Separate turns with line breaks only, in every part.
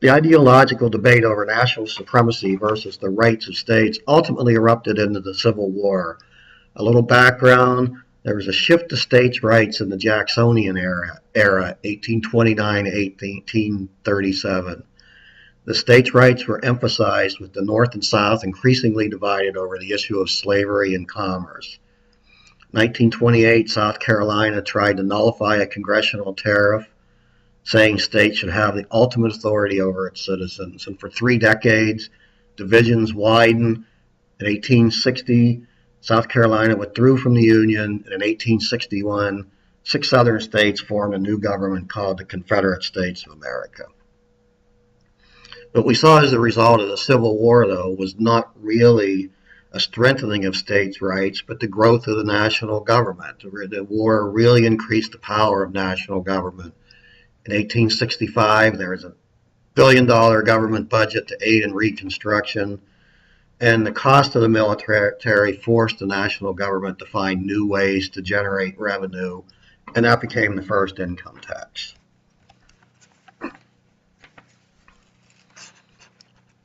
The ideological debate over national supremacy versus the rights of states ultimately erupted into the Civil War. A little background: there was a shift to states' rights in the Jacksonian era 1829 to 1837. The states' rights were emphasized, with the North and South increasingly divided over the issue of slavery and commerce. 1928, South Carolina tried to nullify a congressional tariff, saying states should have the ultimate authority over its citizens. And for 3 decades, divisions widened. In 1860, South Carolina withdrew from the Union, and in 1861, 6 southern states formed a new government called the Confederate States of America. What we saw as a result of the Civil War, though, was not really a strengthening of states' rights, but the growth of the national government. The war really increased the power of national government. In 1865, there was a $1 billion government budget to aid in Reconstruction, and the cost of the military forced the national government to find new ways to generate revenue, and that became the first income tax.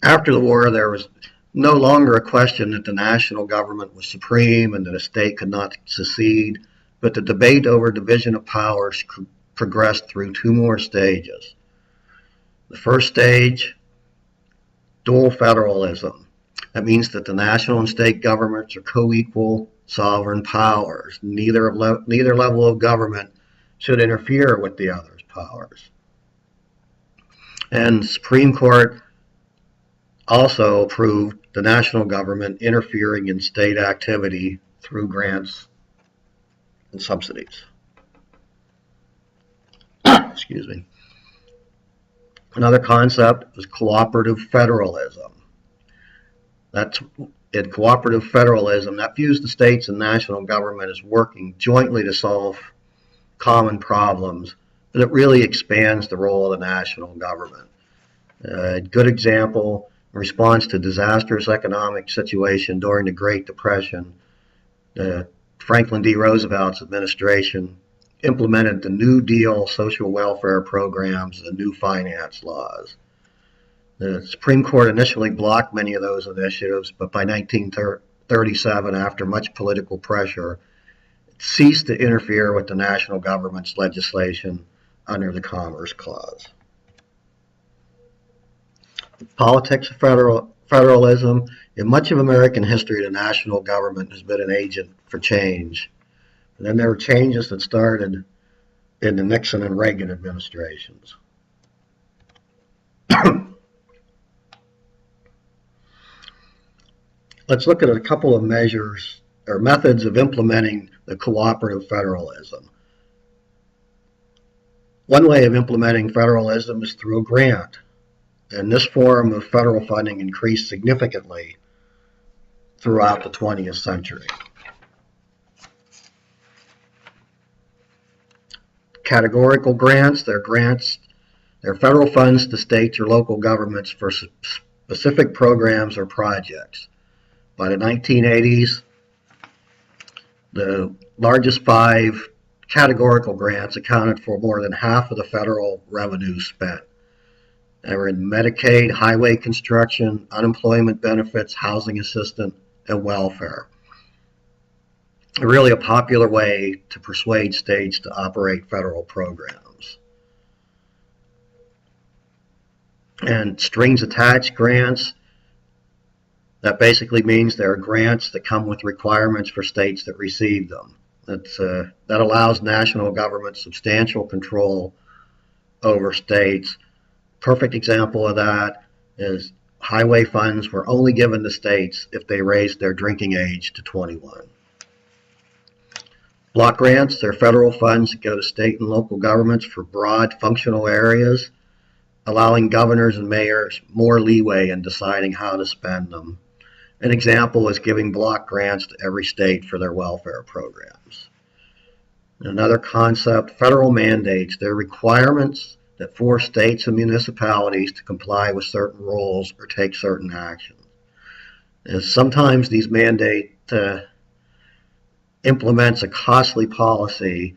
After the war, there was no longer a question that the national government was supreme and that a state could not secede, but the debate over division of powers progressed through 2 more stages. The first stage, dual federalism. That means that the national and state governments are co-equal sovereign powers. Neither level of government should interfere with the other's powers. And the Supreme Court also approved the national government interfering in state activity through grants and subsidies. Excuse me. Another concept is cooperative federalism. In cooperative federalism, that views the states and national government as working jointly to solve common problems, but it really expands the role of the national government. A good example: in response to disastrous economic situation during the Great Depression, Franklin D. Roosevelt's administration implemented the New Deal social welfare programs and new finance laws. The Supreme Court initially blocked many of those initiatives, but by 1937, after much political pressure, it ceased to interfere with the national government's legislation under the Commerce Clause. Politics of federalism. In much of American history, the national government has been an agent for change. And then there were changes that started in the Nixon and Reagan administrations. Let's look at a couple of measures or methods of implementing the cooperative federalism. One way of implementing federalism is through a grant, and this form of federal funding increased significantly throughout the 20th century. Categorical grants, they're federal funds to states or local governments for specific programs or projects. By the 1980s, the largest 5 categorical grants accounted for more than half of the federal revenue spent. They were in Medicaid, highway construction, unemployment benefits, housing assistance, and welfare. Really a popular way to persuade states to operate federal programs. And strings attached grants, that basically means there are grants that come with requirements for states that receive them. That allows national government substantial control over states. Perfect example of that is highway funds were only given to states if they raised their drinking age to 21. Block grants, they're federal funds that go to state and local governments for broad functional areas, allowing governors and mayors more leeway in deciding how to spend them. An example is giving block grants to every state for their welfare programs. Another concept, federal mandates. They're requirements that force states and municipalities to comply with certain rules or take certain actions. And sometimes these mandates implements a costly policy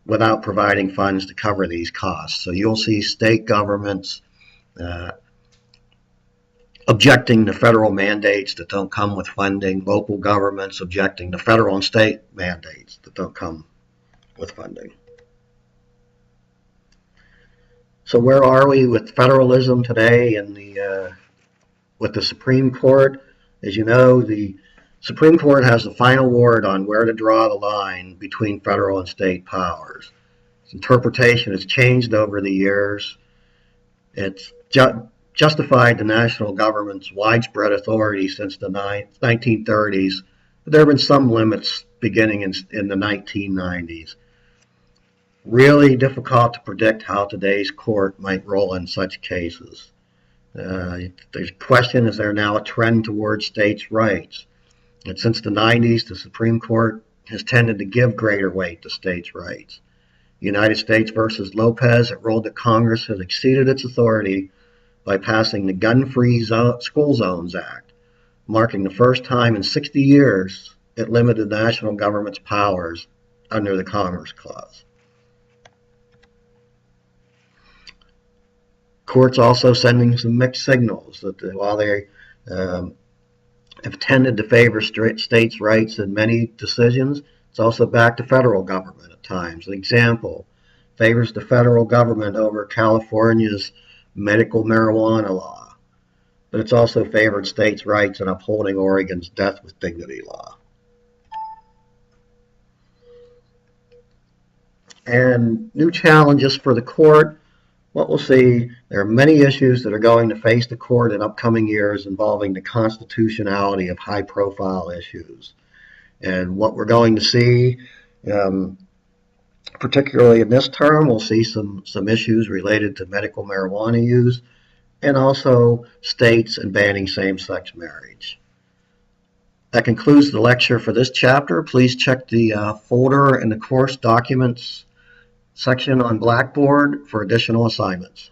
without providing funds to cover these costs. So you'll see state governments objecting to federal mandates that don't come with funding, local governments objecting to federal and state mandates that don't come with funding. So where are we with federalism today and with the Supreme Court? As you know, the Supreme Court has the final word on where to draw the line between federal and state powers. Its interpretation has changed over the years. It's justified the national government's widespread authority since the 1930s, but there have been some limits beginning in the 1990s. Really difficult to predict how today's court might roll in such cases. There's a question, is there now a trend towards states' rights? And since the 90s, the Supreme Court has tended to give greater weight to states' rights. United States versus Lopez, it ruled that Congress has exceeded its authority by passing the Gun-Free School Zones Act, marking the first time in 60 years it limited the national government's powers under the Commerce Clause. Courts also sending some mixed signals that while they have tended to favor states' rights in many decisions, it's also back to federal government at times. An example, favors the federal government over California's medical marijuana law, but it's also favored states' rights in upholding Oregon's death with dignity law. And new challenges for the court. What we'll see, there are many issues that are going to face the court in upcoming years involving the constitutionality of high-profile issues. And what we're going to see, particularly in this term, we'll see some issues related to medical marijuana use and also states and banning same-sex marriage. That concludes the lecture for this chapter. Please check the folder in the course documents section on Blackboard for additional assignments.